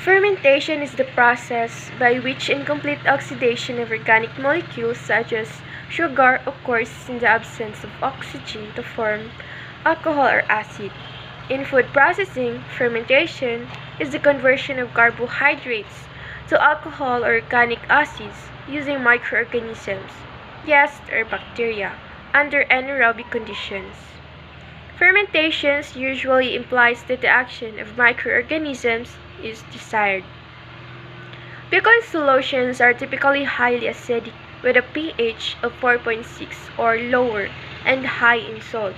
Fermentation is the process by which incomplete oxidation of organic molecules such as sugar occurs in the absence of oxygen to form alcohol or acid. In food processing, fermentation is the conversion of carbohydrates to alcohol or organic acids using microorganisms, yeast or bacteria, under anaerobic conditions. Fermentation usually implies that the action of microorganisms is desired. Pickle solutions are typically highly acidic with a pH of 4.6 or lower and high in salt,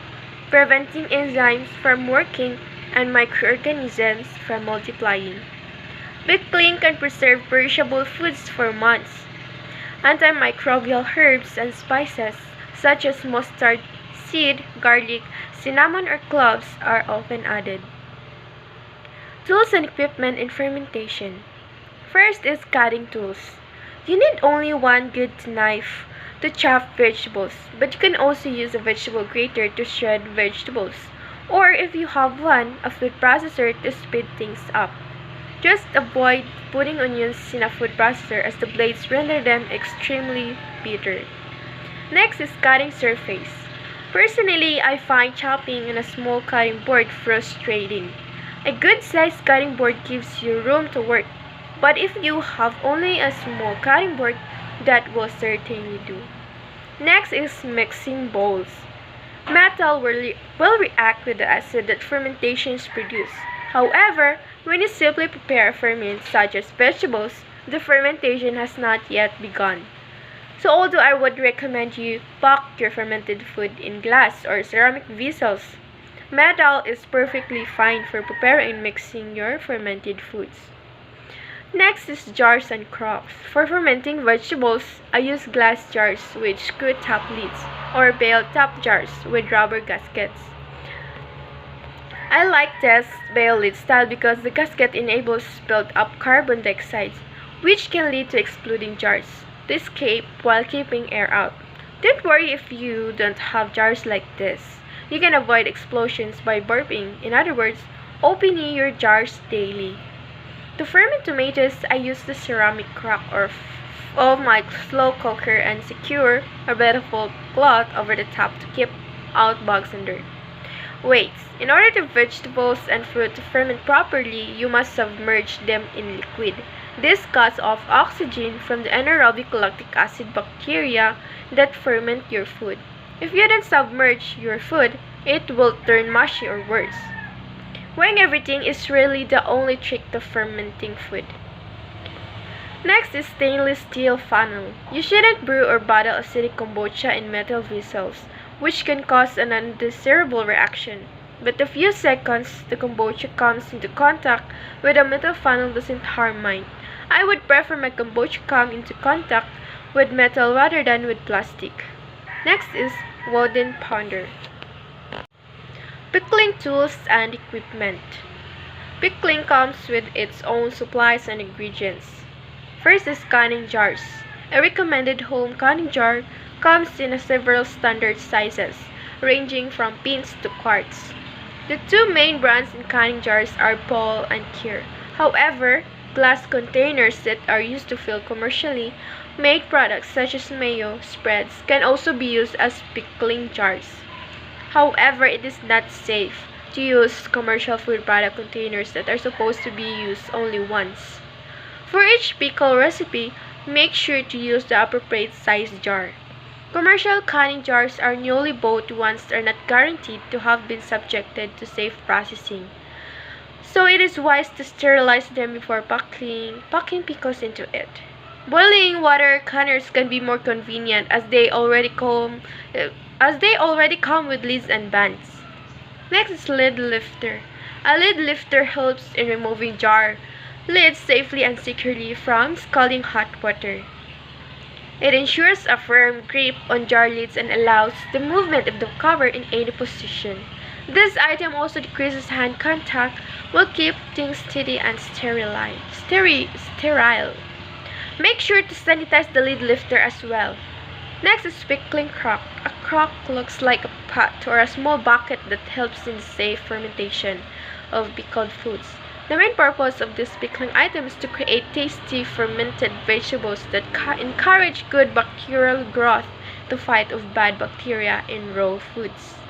preventing enzymes from working and microorganisms from multiplying. Pickling can preserve perishable foods for months. Antimicrobial herbs and spices such as mustard seed, garlic, cinnamon, or cloves are often added. Tools and equipment in fermentation. First is cutting tools. You need only one good knife to chop vegetables, but you can also use a vegetable grater to shred vegetables, or if you have one, a food processor to speed things up. Just avoid putting onions in a food processor as the blades render them extremely bitter. Next is cutting surface. Personally, I find chopping on a small cutting board frustrating. A good-sized cutting board gives you room to work, but if you have only a small cutting board, that will certainly do. Next is mixing bowls. Metal will react with the acid that fermentations produce. However, when you simply prepare a ferment such as vegetables, the fermentation has not yet begun. So although I would recommend you pack your fermented food in glass or ceramic vessels, metal is perfectly fine for preparing and mixing your fermented foods. Next is jars and crocks. For fermenting vegetables, I use glass jars with screw top lids or bale top jars with rubber gaskets. I like this bale lid style because the gasket enables built up carbon dioxide, which can lead to exploding jars to escape while keeping air out. Don't worry if you don't have jars like this. You can avoid explosions by burping, in other words, opening your jars daily. To ferment tomatoes, I use the ceramic crock of my slow cooker and secure a beautiful cloth over the top to keep out bugs and dirt. Wait, in order for vegetables and fruit to ferment properly, you must submerge them in liquid. This cuts off oxygen from the anaerobic lactic acid bacteria that ferment your food. If you don't submerge your food, it will turn mushy or worse. Weighing everything is really the only trick to fermenting food. Next is stainless steel funnel. You shouldn't brew or bottle acidic kombucha in metal vessels, which can cause an undesirable reaction. But a few seconds the kombucha comes into contact with a metal funnel doesn't harm mine. I would prefer my kombucha come into contact with metal rather than with plastic. Next is wooden pounder. Pickling tools and equipment. Pickling comes with its own supplies and ingredients. First is canning jars. A recommended home canning jar comes in several standard sizes, ranging from pins to quarts. The two main brands in canning jars are Paul and Kier. However, glass containers that are used to fill commercially made products such as mayo spreads can also be used as pickling jars. However, it is not safe to use commercial food product containers that are supposed to be used only once. For each pickle recipe, make sure to use the appropriate size jar. Commercial canning jars are newly bought ones are not guaranteed to have been subjected to safe processing. So it is wise to sterilize them before packing pickles into it. Boiling water canners can be more convenient as they already come with lids and bands. Next is lid lifter. A lid lifter helps in removing jar lids safely and securely from scalding hot water. It ensures a firm grip on jar lids and allows the movement of the cover in any position. This item also decreases hand contact will keep things steady and sterile. Make sure to sanitize the lid lifter as well. Next is pickling crock. A crock looks like a pot or a small bucket that helps in the safe fermentation of pickled foods. The main purpose of this pickling item is to create tasty fermented vegetables that encourage good bacterial growth to fight off bad bacteria in raw foods.